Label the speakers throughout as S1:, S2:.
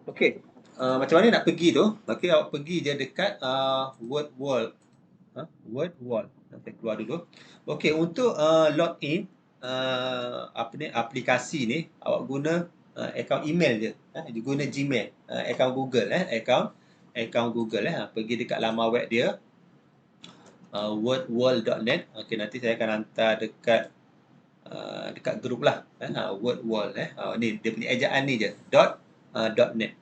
S1: Okey, macam mana nak pergi tu? Okey, awak pergi je dekat word wall. Word wall. Saya keluar dulu. Okey, untuk login apa ni aplikasi ni awak guna akaun email je. Dia guna Gmail, akaun Google akaun Google pergi dekat laman web dia wordwall.net. Okey, nanti saya akan hantar dekat grup lah. Wordwall ni dia punya ejaan ni je. .net.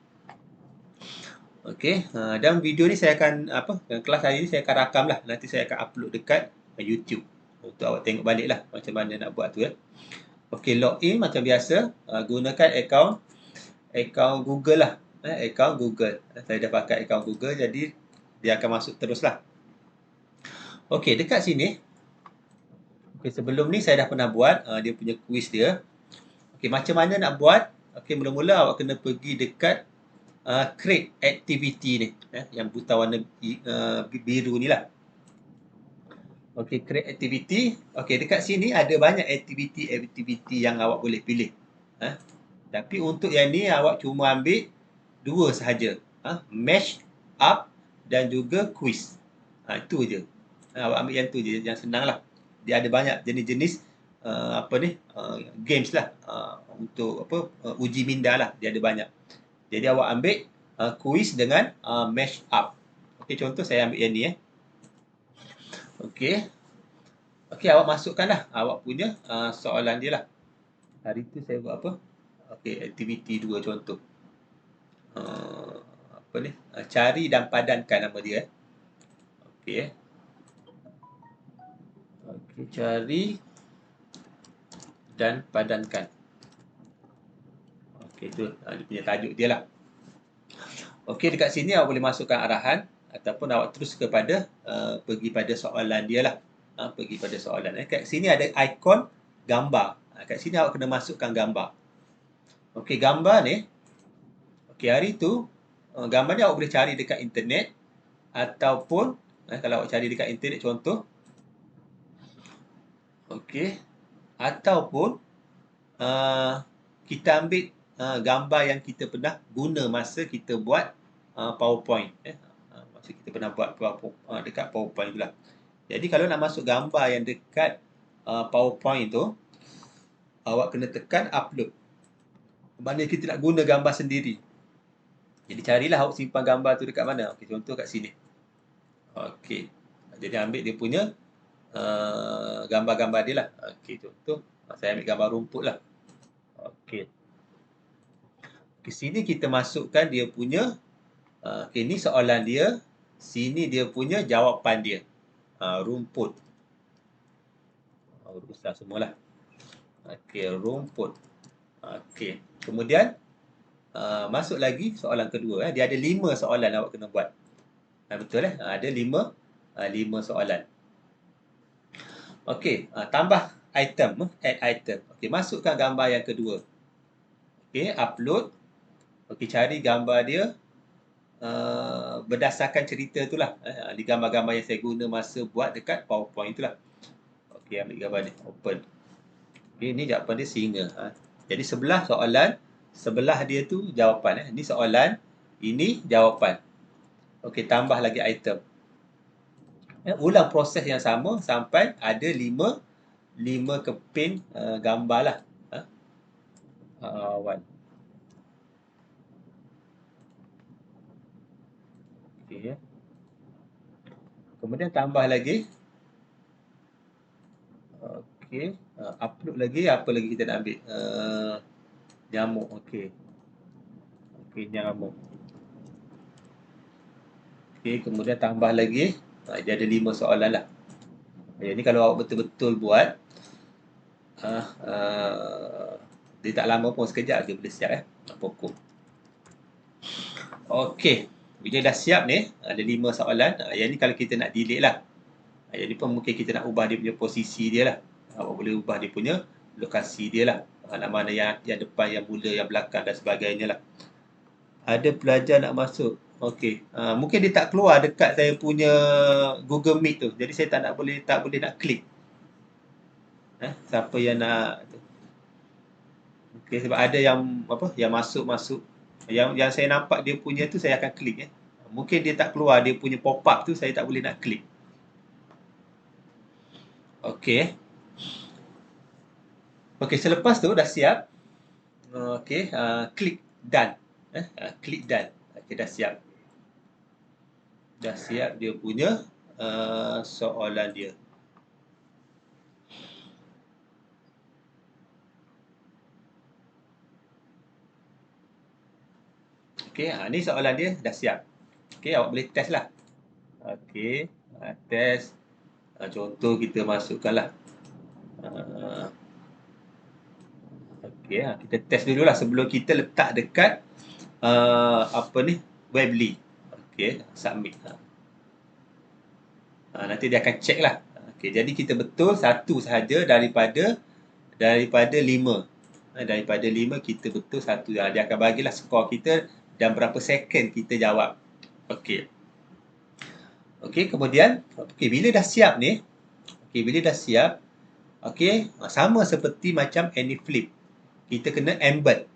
S1: Okey, dan video ni saya akan kelas hari ni saya akan rakam lah. Nanti saya akan upload dekat YouTube untuk awak tengok balik lah macam mana nak buat tu ya. Okey, login macam biasa, gunakan akaun Google lah. Akaun Google. Saya dah pakai akaun Google jadi dia akan masuk terus lah. Okey, dekat sini. Okey, sebelum ni saya dah pernah buat dia punya quiz dia. Okey, macam mana nak buat? Okey, mula-mula awak kena pergi dekat create activity ni yang buta warna biru ni lah. Okey, create activity. Okey, dekat sini ada banyak aktiviti yang awak boleh pilih. Tapi untuk yang ni awak cuma ambil dua sahaja. Match up dan juga quiz. Itu je. Awak ambil yang tu je, yang senang lah. Dia ada banyak jenis-jenis games lah untuk uji minda lah. Dia ada banyak. Jadi awak ambil quiz dengan match up. Okey, contoh saya ambil yang ni Okey. Okey, awak masukkan lah awak punya soalan dia lah. Hari tu saya buat apa? Okey, aktiviti 2 contoh. Cari dan padankan nama dia. Okey. Okey, cari dan padankan. Okey, tu dia punya tajuk dia lah. Okey, dekat sini awak boleh masukkan arahan ataupun awak terus kepada pergi pada soalan dia lah. Pergi pada soalan. Kat sini ada ikon gambar. Kat sini awak kena masukkan gambar. Okey, gambar ni. Okey, hari tu gambar ni awak boleh cari dekat internet ataupun kalau awak cari dekat internet contoh. Okey. Ataupun kita ambil gambar yang kita pernah guna masa kita buat PowerPoint. Masa kita pernah buat dekat PowerPoint tu lah. Jadi kalau nak masuk gambar yang dekat PowerPoint tu, awak kena tekan upload. Maknanya kita nak guna gambar sendiri. Jadi carilah awak simpan gambar tu dekat mana. Okey, contoh kat sini. Okey. Jadi ambil dia punya gambar-gambar dia lah. Okey, contoh saya ambil gambar rumput lah. Okey. Ke sini kita masukkan dia punya ni soalan dia, sini dia punya jawapan dia. Rumput. Besar semualah. Okey, rumput. Okey. Kemudian masuk lagi soalan kedua. Dia ada 5 soalan awak kena buat. Betul ada 5 soalan. Okey, tambah item, add item. Okey, masukkan gambar yang kedua. Okey, upload. Okey, cari gambar dia berdasarkan cerita itulah. Di gambar-gambar yang saya guna masa buat dekat PowerPoint itulah. Okey, ambil gambar ni, open. Okey, ni jawapan dia singa. Jadi sebelah soalan, sebelah dia tu jawapan. Ini soalan, ini jawapan. Okey, tambah lagi item. Ulang proses yang sama sampai ada 5 keping gambar lah. One. Okey. Kemudian tambah lagi. Okey. Upload lagi. Apa lagi kita nak ambil? Nyamuk. Okey. Okey, nyamuk. Okey, kemudian tambah lagi. Dia ada 5 soalan lah. Jadi kalau awak betul-betul buat, dia tak lama pun, sekejap je boleh siap pokok. Okey, bila dah siap ni, ada 5 soalan. Yang ni kalau kita nak delete lah. Jadi pun mungkin kita nak ubah dia punya posisi dia lah. Awak boleh ubah dia punya lokasi dia lah. Mana yang depan, yang mula, yang belakang dan sebagainya lah. Ada pelajar nak masuk. Okey, mungkin dia tak keluar dekat saya punya Google Meet tu. Jadi saya tak boleh nak klik. Siapa yang nak. Okey, sebab ada yang masuk Yang saya nampak dia punya tu saya akan klik Mungkin dia tak keluar, dia punya pop-up tu saya tak boleh nak klik. Okey. Okey, selepas tu dah siap. Okey, klik done. Klik done. Okey, dah siap. Dah siap dia punya soalan dia. Okey, ni soalan dia dah siap. Okey, awak boleh test lah. Okey, test. Contoh kita masukkanlah. Okey, kita test dululah sebelum kita letak dekat apa ni, Weebly. Okey, submit. Nanti dia akan check lah. Okey, jadi kita betul satu sahaja daripada 5. Daripada 5 kita betul satu. Dia akan bagilah skor kita dan berapa second kita jawab. Okey. Okey, kemudian bila dah siap ni, bila dah siap, sama seperti macam AnyFlip. Kita kena embed.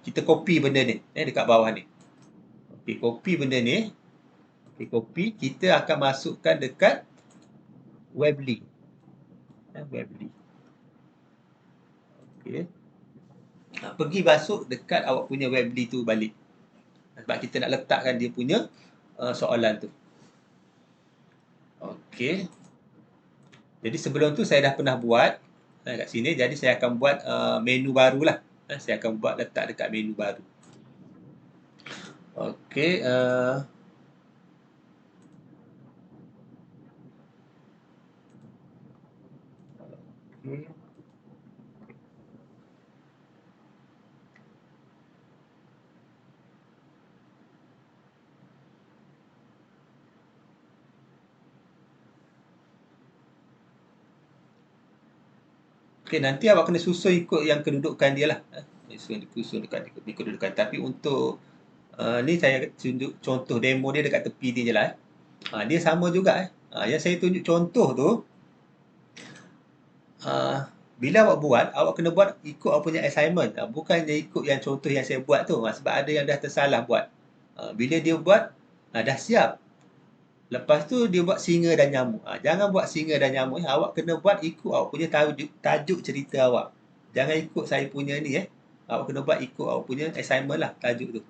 S1: Kita copy benda ni dekat bawah ni. Okey, copy benda ni. Copy, kita akan masukkan dekat Weebly. Weebly. Okey. Pergi masuk dekat awak punya Weebly tu balik. Sebab kita nak letakkan dia punya soalan tu. Okey. Jadi sebelum tu saya dah pernah buat kat sini. Jadi saya akan buat menu barulah. Saya akan buat letak dekat menu baru. Okey. Okey, nanti awak kena susun ikut yang kedudukan dia lah. Susun dekat kedudukan. Tapi untuk ni saya tunjuk contoh demo dia dekat tepi ni je lah. Dia sama juga. Yang saya tunjuk contoh tu, bila awak buat, awak kena buat ikut awak punya assignment. Bukan je ikut yang contoh yang saya buat tu. Sebab ada yang dah tersalah buat. Bila dia buat, dah siap. Lepas tu dia buat singa dan nyamuk. Jangan buat singa dan nyamuk. Awak kena buat ikut awak punya tajuk cerita awak. Jangan ikut saya punya ni. Awak kena buat ikut awak punya assignment lah, tajuk tu.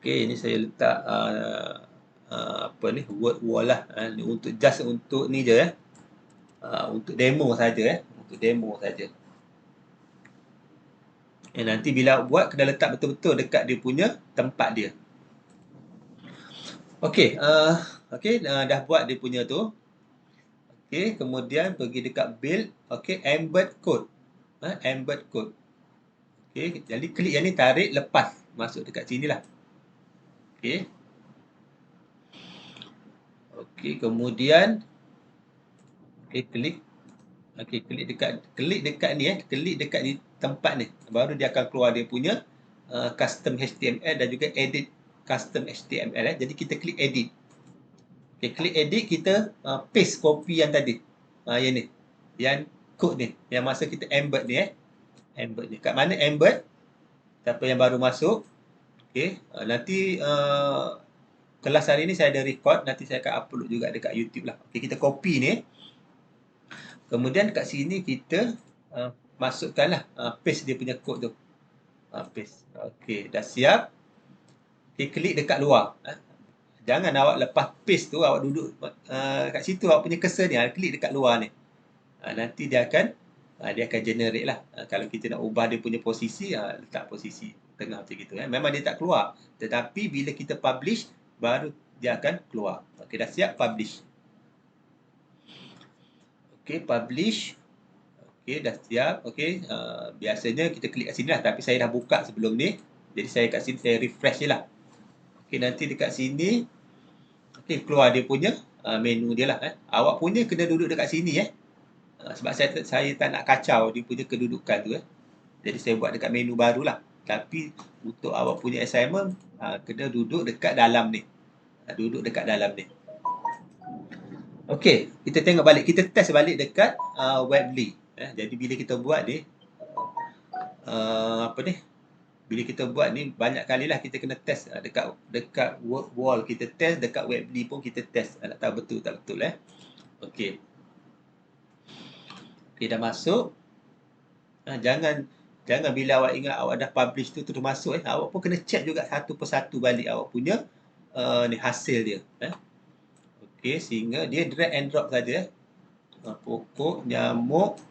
S1: Okey, ni saya letak apa ni, word wall lah. Ni untuk just untuk ni je untuk demo saja untuk demo saja. Nanti bila awak buat kena letak betul-betul dekat dia punya tempat dia. Okey, dah buat dia punya tu. Okey, kemudian pergi dekat build, embed code. Embed code. Okey, jadi klik yang ni, tarik, lepas, masuk dekat sinilah. Okey. Okey, kemudian klik. Klik dekat ni klik dekat ni tempat ni. Baru dia akan keluar dia punya custom HTML dan juga edit custom HTML. Jadi kita klik edit. Klik edit, kita paste copy yang tadi. Yang ni. Yang code ni. Yang masa kita embed ni embed ni. Kat mana embed? Siapa yang baru masuk. Nanti kelas hari ni saya ada record. Nanti saya akan upload juga dekat YouTube lah. Kita copy ni. Kemudian kat sini kita masukkanlah paste dia punya code tu. Paste. Dah siap. Klik dekat luar. Jangan awak lepas paste tu, awak duduk kat situ, awak punya cursor ni, klik dekat luar ni. Nanti dia akan generate lah. Kalau kita nak ubah dia punya posisi, letak posisi tengah macam gitu. Memang dia tak keluar. Tetapi bila kita publish, baru dia akan keluar. Dah siap, publish. Publish. Dah siap. Biasanya kita klik kat sini lah. Tapi saya dah buka sebelum ni. Jadi saya kat sini, saya refresh je lah. Nanti dekat sini, keluar dia punya menu dia lah. Awak punya kena duduk dekat sini sebab saya tak nak kacau dia punya kedudukan tu Jadi saya buat dekat menu baru lah. Tapi untuk awak punya assignment, kena duduk dekat dalam ni. Duduk dekat dalam ni. Okey, kita tengok balik. Kita test balik dekat Weebly. Jadi bila kita buat ni, apa ni? Bila kita buat ni banyak kali lah kita kena test dekat wall kita test, dekat Weebly pun kita test nak tahu betul tak betul okey. Okey, dah masuk. Jangan bila awak ingat awak dah publish tu terus masuk awak pun kena check juga satu persatu balik awak punya ni hasil dia okey, sehingga dia drag and drop saja pokok, nyamuk,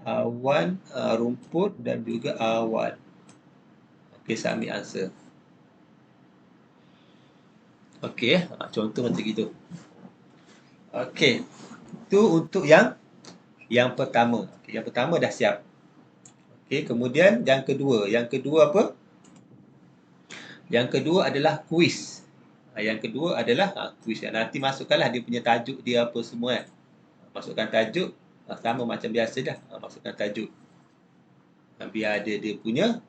S1: awan, rumput dan juga awan. Okey, submit answer. Okey, contoh macam gitu. Okey, itu untuk yang pertama. Okay, yang pertama dah siap. Okey, kemudian yang kedua. Yang kedua apa? Yang kedua adalah quiz. Yang kedua adalah quiz. Nanti masukkanlah dia punya tajuk dia apa semua Masukkan tajuk sama macam biasa dah. Masukkan tajuk. Biar ada dia punya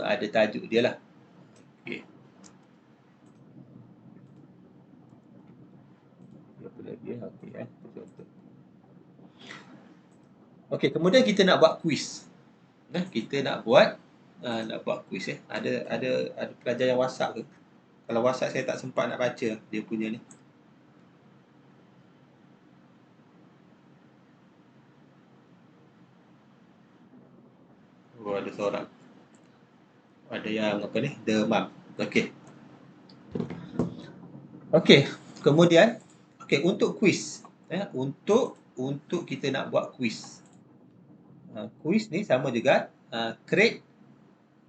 S1: ada tajuk dia lah. Okey. Apa lagi okey contoh. Okey, kemudian kita nak buat quiz. Kita nak buat quiz Ada pelajar yang WhatsApp ke? Kalau WhatsApp saya tak sempat nak baca dia punya ni. Ada seorang. Ada yang apa ni? Demam. Okey. Okey, kemudian untuk quiz untuk kita nak buat quiz. Quiz ni sama juga create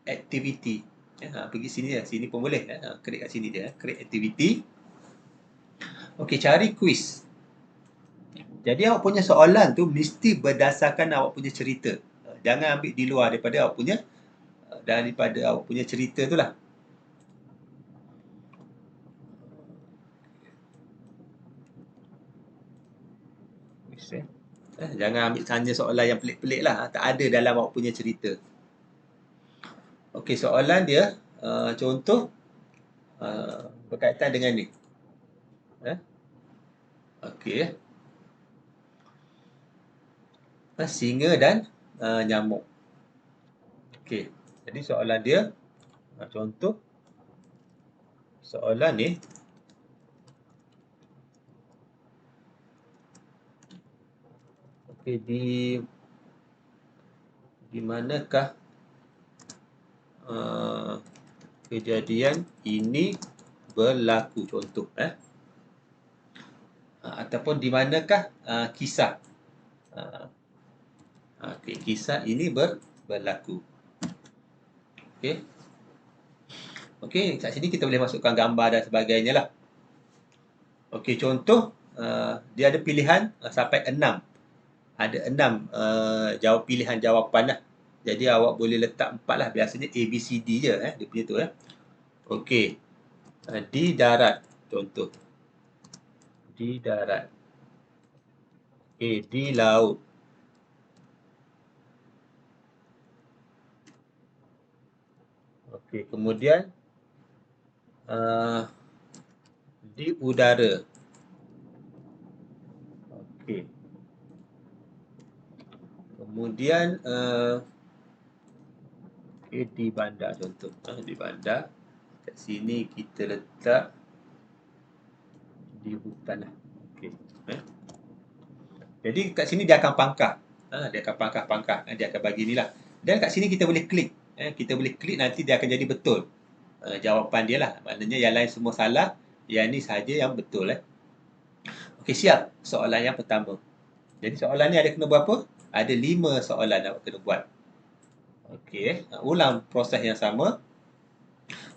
S1: activity. Pergi sini lah, sini pun boleh create kat sini dia create activity. Okey, cari quiz. Jadi awak punya soalan tu mesti berdasarkan awak punya cerita. Jangan ambil di luar daripada awak punya cerita tu lah. Jangan ambil tanya soalan yang pelik-pelik lah. Tak ada dalam awak punya cerita. Okey, soalan dia contoh berkaitan dengan ni. Okey. Singa dan nyamuk. Okey. Jadi soalan dia contoh soalan ni okey, di manakah kejadian ini berlaku, contoh ataupun di manakah kisah kisah ini berlaku. Okey. Okey, kat sini kita boleh masukkan gambar dan sebagainya lah. Okey, contoh dia ada pilihan sampai 6. Ada 6 pilihan jawapan lah. Jadi awak boleh letak 4 lah. Biasanya A, B, C, D je dia punya tu Okey. Di darat, contoh. Di darat. Okey, di laut. Okey, kemudian di udara. Okey. Kemudian di bandar, contoh. Di bandar. Kat sini kita letak di hutan lah. Okey. Jadi kat sini dia akan pangkah. Dia akan pangkah. Dia akan bagi ni lah. Dan kat sini kita boleh klik. Kita boleh klik, nanti dia akan jadi betul. Jawapan dia lah. Maknanya yang lain semua salah. Yang ni sahaja yang betul. Okey, siap. Soalan yang pertama. Jadi soalan ni ada kena berapa? Ada 5 soalan awak kena buat. Okey. Ulang proses yang sama.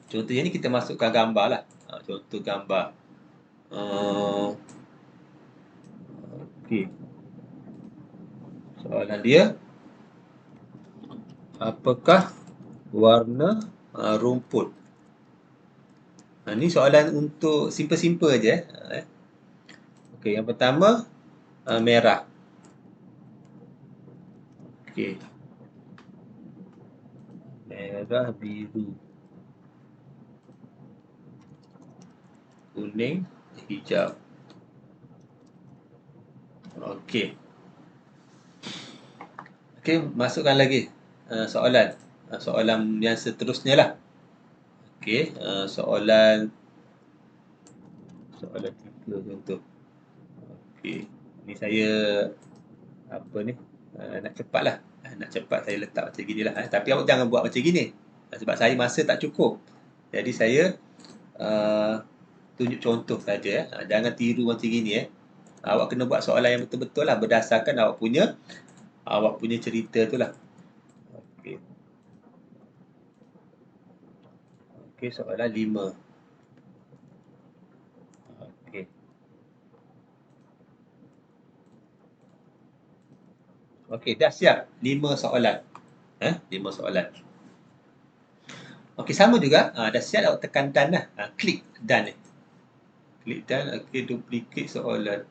S1: Contohnya ni kita masukkan gambar lah. Contoh gambar. Okey. Soalan dia, apakah warna rumput? Ni soalan untuk simple-simple je. Okey, yang pertama merah. Okey. Merah, biru, kuning, hijau. Okey. Okey, masukkan lagi. soalan. Soalan yang seterusnya lah. Okey, soalan 3 contoh. Okey, ni saya apa ni? Nak cepat lah. Nak cepat saya letak macam gini lah. Tapi awak jangan buat macam gini. Sebab saya masa tak cukup. Jadi saya tunjuk contoh saja. Jangan tiru macam gini. Awak kena buat soalan yang betul-betul lah berdasarkan awak punya cerita tu lah. Okey. Okey, soalan 5. Okey. Okey, dah siap 5 soalan. 5 soalan. Okey, sama juga. Dah siap, awak tekan done lah. Klik done ni. Klik done. Okey, duplicate soalan.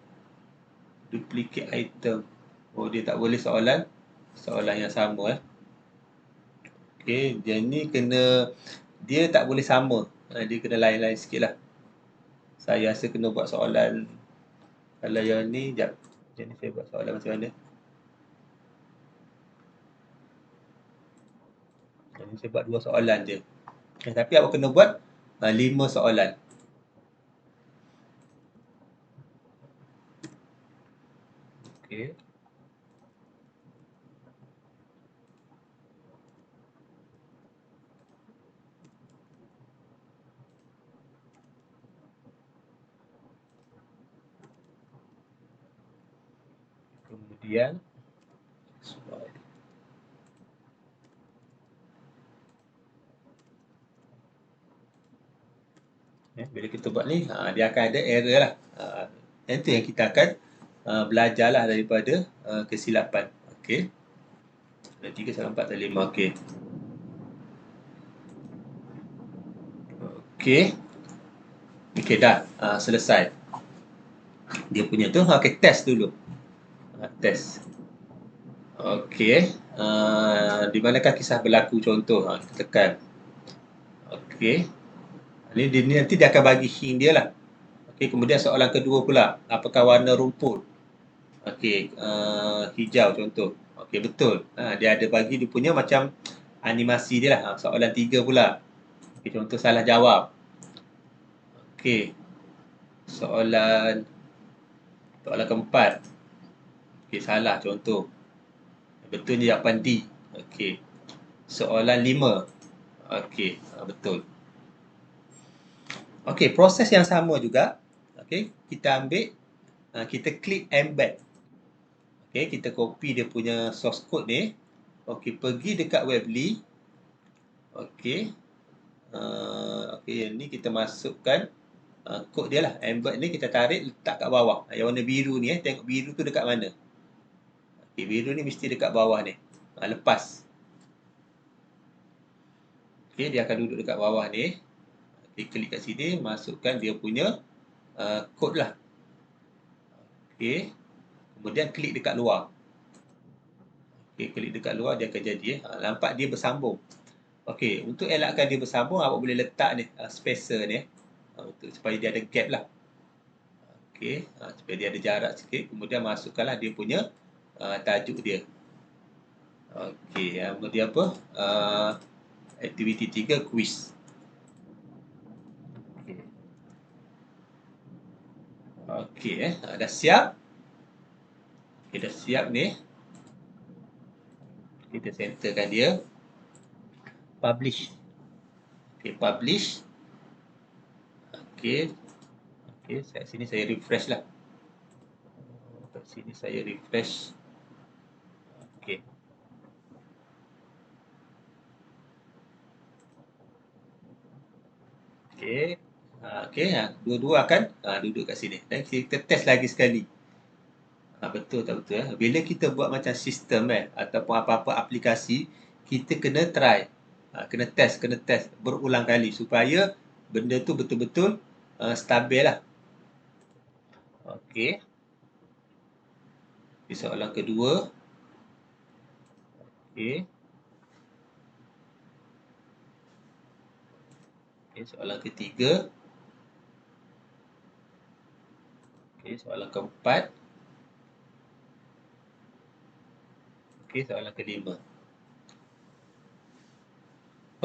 S1: Duplicate item. Oh, dia tak boleh soalan yang sama. Okey, dia ni dia tak boleh sama. Dia kena lain-lain sikit lah. Saya rasa kena buat soalan. Kalau yang ni, sekejap. Jadi saya buat soalan macam mana? Jadi saya buat 2 soalan je. Tapi awak kena buat 5 soalan. Okey. Kemudian bila kita buat ni, dia akan ada error lah. Itu yang kita akan belajar lah daripada kesilapan. Okey. Ada 3, salah 4, salah 5. Okey. Okey. Okey, dah. Selesai. Dia punya tu, okey, test dulu. Test. Okey. Di manakah kisah berlaku contoh? Kita tekan. Okey. Ni nanti dia akan bagi hint dia lah. Okey, kemudian soalan kedua pula. Apakah warna rumput? Okey, hijau contoh. Okey, betul. Dia ada bagi dia punya macam animasi dia lah. Soalan 3 pula. Okey, contoh salah jawab. Okey. Soalan keempat. Okey, salah contoh. Betul jawapan D. Okey. Soalan 5. Okey, betul. Okey, proses yang sama juga. Okey, kita ambil, kita klik embed. Okey, kita copy dia punya source code ni. Okey, pergi dekat Webly. Okey. Okey, yang ni kita masukkan kod dia lah. Embed ni kita tarik, letak kat bawah. Yang warna biru ni, tengok biru tu dekat mana. Okey, biru ni mesti dekat bawah ni. Lepas. Okey, dia akan duduk dekat bawah ni. Okey, klik kat sini, masukkan dia punya kod lah. Okey. Kemudian klik dekat luar. Okey, klik dekat luar dia akan jadi. Nampak dia bersambung. Okey, untuk elakkan dia bersambung, awak boleh letak ni spacer ni untuk supaya dia ada gap lah. Okey, supaya dia ada jarak sikit. Kemudian masukkanlah dia punya tajuk dia. Okey, kemudian apa? Aktiviti 3 quiz. Okey, dah siap. Okey, dah siap ni. Kita centerkan dia. Publish. Okey, publish. Okey. Okey, kat sini saya refresh lah. Kat sini saya refresh. Okey. Okey. Okey, dua-dua akan duduk kat sini. Dan kita test lagi sekali. Betul tak betul? Bila kita buat macam sistem ataupun apa-apa aplikasi, kita kena try. Kena test berulang kali supaya benda tu betul-betul stabil lah. Okey. Soalan kedua. Okey. Okey, soalan ketiga. Okey, soalan keempat. Okey, soalan kelima.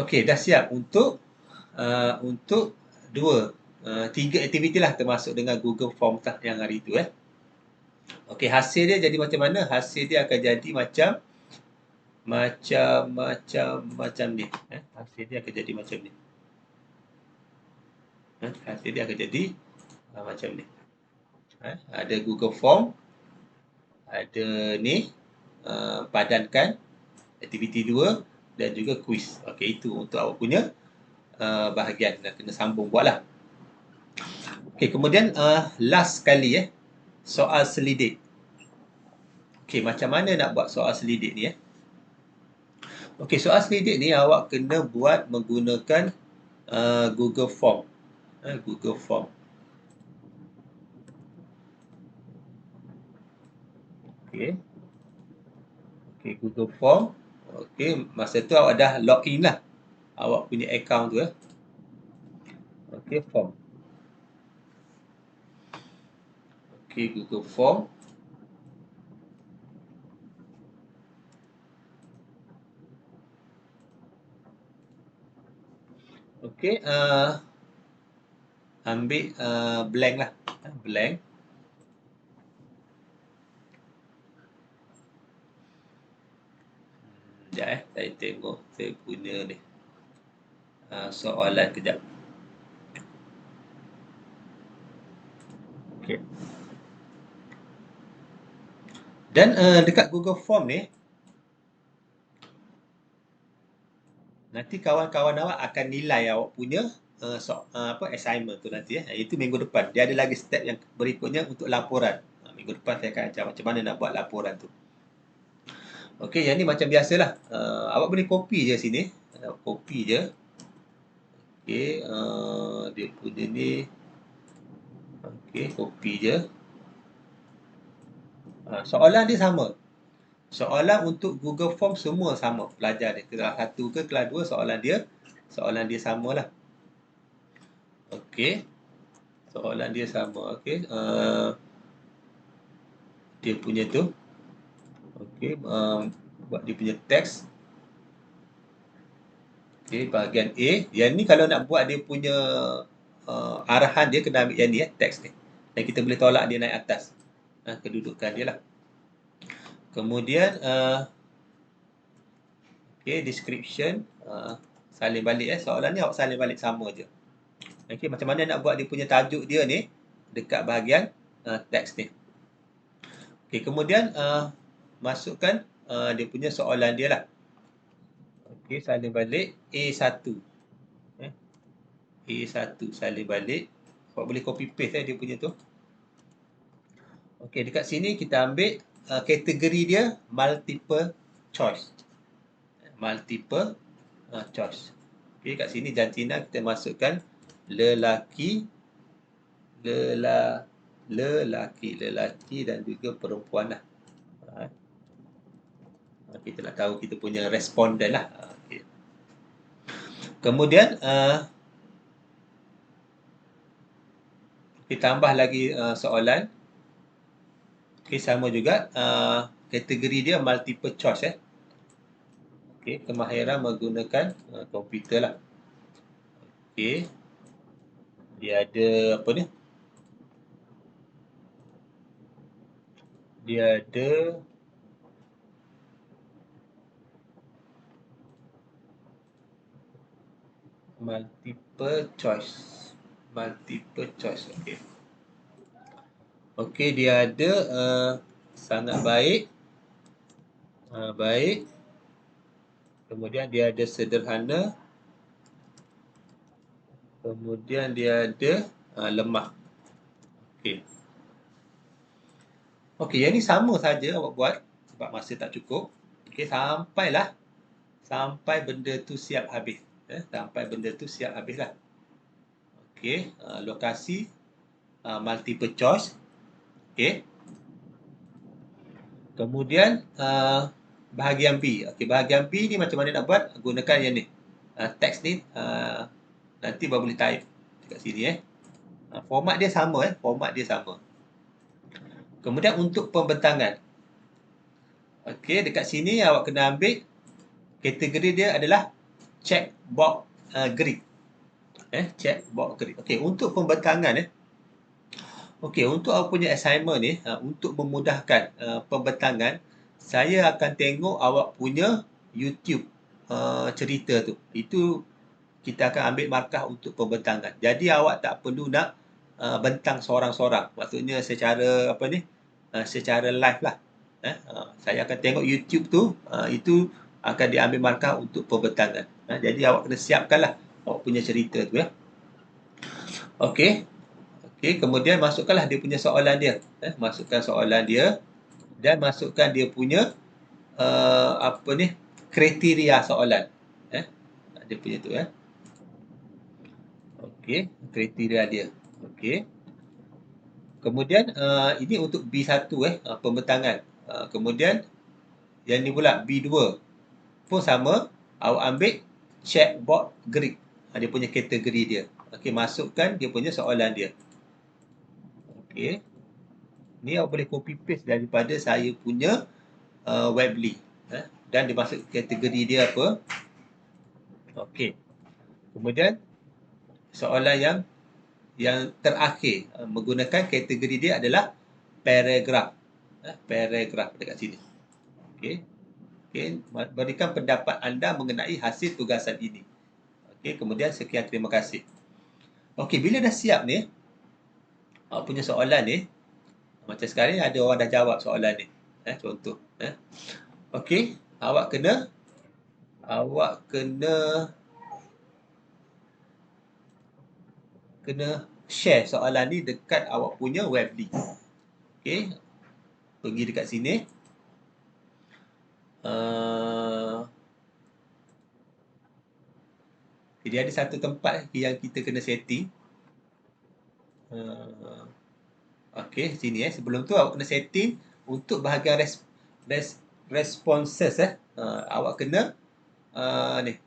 S1: Okey, dah siap untuk tiga aktiviti lah termasuk dengan Google Form yang hari tu Okey, hasil dia jadi macam mana? Hasil dia akan jadi macam ni. Hasil dia akan jadi macam ni. Hasil dia akan jadi macam ni. Ada Google Form, ada ni padankan aktiviti 2 dan juga kuis. Okey, itu untuk awak punya bahagian dan kena sambung buatlah. Okey, kemudian last sekali soal selidik. Okey, macam mana nak buat soal selidik ni Okey, soal selidik ni awak kena buat menggunakan Google Form. Google Form. Okey. Okey, Google Form. Okey, masa tu awak dah login lah awak punya account tu Okey, form. Okey, Google Form. Okey, ambil blank lah. Blank. Sekejap saya tengok saya punya ni. Soalan kejap. Okey. Dan dekat Google Form ni nanti kawan-kawan awak akan nilai awak punya assignment tu nanti Itu minggu depan. Dia ada lagi step yang berikutnya untuk laporan. Minggu depan saya akan ajar macam mana nak buat laporan tu. Okey, yang ni macam biasalah. Awak boleh copy je sini. Copy je. Okey, dia punya ni. Okey, copy je. Soalan dia sama. Soalan untuk Google Form semua sama. Pelajar dia kelas 1 ke kelas 2 soalan dia samalah. Okey. Soalan dia sama. Okey. Dia punya tu. Okey, buat dia punya teks. Okey, bahagian A. Yang ni kalau nak buat dia punya arahan dia kena ambil yang ni teks ni. Dan kita boleh tolak dia naik atas. Kedudukan dia lah. Kemudian okey, description salin balik soalan ni awak salin balik sama je. Okey, macam mana nak buat dia punya tajuk dia ni dekat bahagian teks ni. Okey, kemudian masukkan dia punya soalan dia lah. Okey, salin balik A1. A1 salin balik. Awak boleh copy paste dia punya tu. Okey, dekat sini kita ambil kategori dia multiple choice. Multiple choice. Okey, kat sini jantina kita masukkan lelaki dan juga perempuan lah. Kita nak tahu kita punya responden lah. Okay. Kemudian kita tambah lagi soalan. Okey, sama juga kategori dia multiple choice Okey, kemahiran menggunakan komputer lah. Okey. Dia ada apa ni? Dia ada multiple choice. Okey. Okey, dia ada sangat baik. Baik. Kemudian dia ada sederhana. Kemudian dia ada lemah. Okey. Okey, yang ni sama saja awak buat sebab masa tak cukup. Okey, sampai benda tu siap habis. Sampai benda tu siap habislah. Okey, lokasi multiple choice. Okey. Kemudian bahagian B. Okey, bahagian B ni macam mana nak buat? Gunakan yang ni. Teks ni nanti baru boleh type dekat sini format dia sama format dia sama. Kemudian untuk pembentangan. Okey, dekat sini awak kena ambil kategori dia adalah checkbox grid. Checkbox grid. Okey, untuk pembentangan okey, untuk awak punya assignment ni, untuk memudahkan pembentangan, saya akan tengok awak punya YouTube cerita tu. Itu kita akan ambil markah untuk pembentangan. Jadi awak tak perlu nak bentang seorang-seorang. Maksudnya secara secara live lah. Saya akan tengok YouTube tu, itu akan diambil markah untuk pembentangan. Jadi awak kena siapkanlah awak punya cerita tu ya. Okey. Okey, kemudian masukkanlah dia punya soalan dia. Masukkan soalan dia dan masukkan dia punya kriteria soalan. Dia punya tu ya. Okey, kriteria dia. Okey. Kemudian ini untuk B1 pembentangan. Kemudian yang ni pula B2 pun sama, awak ambil checkbox grid. Dia punya kategori dia. Okey, masukkan dia punya soalan dia. Okey. Ni awak boleh copy paste daripada saya punya Weebly. Dan dia masuk kategori dia apa? Okey. Kemudian soalan yang terakhir menggunakan kategori dia adalah paragraf. Paragraf dekat sini. Okey. Okey, berikan pendapat anda mengenai hasil tugasan ini. Okey, kemudian sekian, terima kasih. Okey, bila dah siap ni, awak punya soalan ni, macam sekarang ni ada orang dah jawab soalan ni. Contoh. Okey, awak kena share soalan ni dekat awak punya Weebly. Okey, pergi dekat sini. Jadi ada satu tempat yang kita kena setting. Okey, sini sebelum tu awak kena setting untuk bahagian responses awak kena ni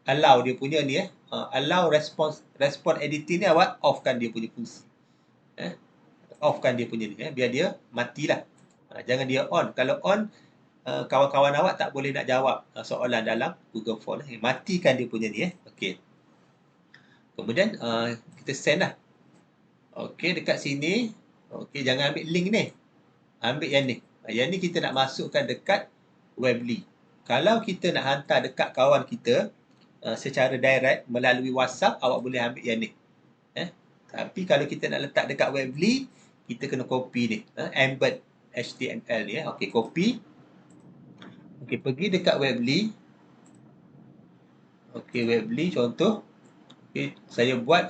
S1: allow dia punya ni allow response editing ni awak offkan dia punya fungsi. Offkan dia punya ni biar dia matilah. Jangan dia on. Kalau on, kawan-kawan awak tak boleh nak jawab soalan dalam Google Form. Matikan dia punya ni Okey. Kemudian kita send lah. Okey, dekat sini. Okey, jangan ambil link ni. Ambil yang ni. Yang ni kita nak masukkan dekat Weebly. Kalau kita nak hantar dekat kawan kita secara direct melalui WhatsApp, awak boleh ambil yang ni. Tapi kalau kita nak letak dekat Weebly, kita kena copy ni. Embed HTML ni. Okey, copy. Okey, pergi dekat Weebly. Okey, Weebly contoh. Okey, saya buat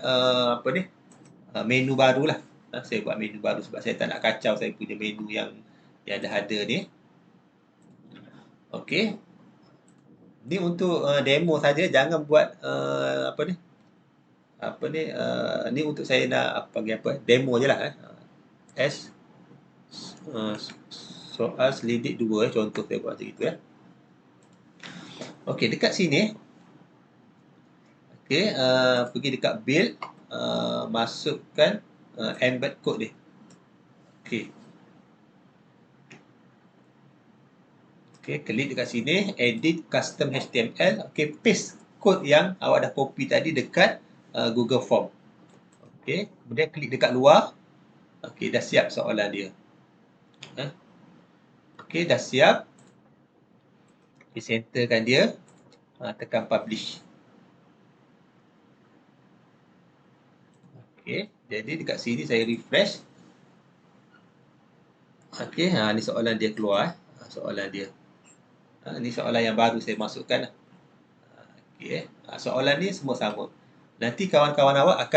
S1: menu barulah. Saya buat menu baru sebab saya tak nak kacau saya punya menu yang dah ada ni. Okey. Ni untuk demo saja, jangan buat ni untuk saya nak panggil demo je lah. Soal selidik 2 contoh saya buat macam itu Okey, dekat sini okey, pergi dekat build, masukkan embed code dia. Okey. Okey, klik dekat sini, edit custom HTML. Okey, paste kod yang awak dah copy tadi dekat Google Form. Okey, kemudian klik dekat luar. Okey, dah siap soalan dia. Okey, dah siap. Okey, centerkan dia. Tekan publish. Okey, jadi dekat sini saya refresh. Okey, ni soalan dia keluar. Soalan dia. Ni soalan yang baru saya masukkan. Okey, soalan ni semua sama. Nanti kawan-kawan awak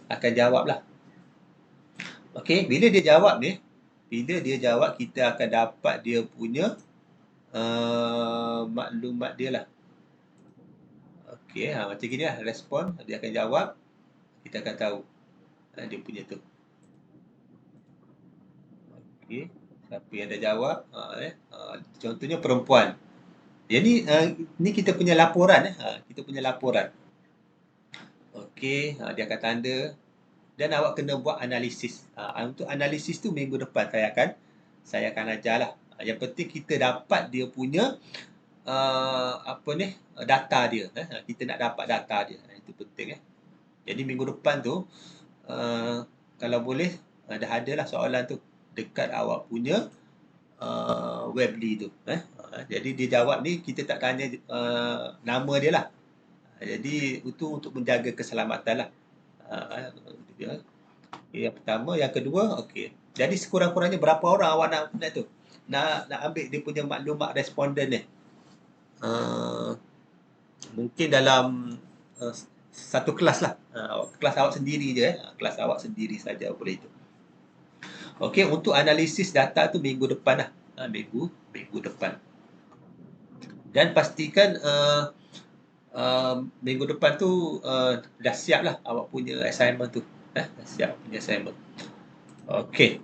S1: akan jawablah. Okey, bila dia jawab ni, kita akan dapat dia punya maklumat dia lah. Okey, macam gini lah respon, dia akan jawab, kita akan tahu dia punya tu. Okey, siapa yang dah jawab? Contohnya perempuan. Jadi ni kita punya laporan kita punya laporan. Okey, dia akan tanda dan awak kena buat analisis. Untuk analisis tu minggu depan saya akan ajarlah. Yang penting kita dapat dia punya apa ni, data dia. Kita nak dapat data dia. Itu penting. Jadi minggu depan tu, kalau boleh, dah ada lah soalan tu dekat awak punya Webly tu. Jadi dia jawab ni, kita tak tanya nama dia lah. Jadi itu untuk menjaga keselamatan lah. Yang pertama, yang kedua, okey. Jadi sekurang-kurangnya berapa orang awak nak tu? Nak ambil dia punya maklumat responden ni. Mungkin dalam satu kelas lah. Kelas awak sendiri je. Kelas awak sendiri saja boleh itu. Okey, untuk analisis data tu minggu depan lah. Minggu depan. Dan pastikan minggu depan tu dah siap lah awak punya assignment tu. Dah siap punya assignment. Okey.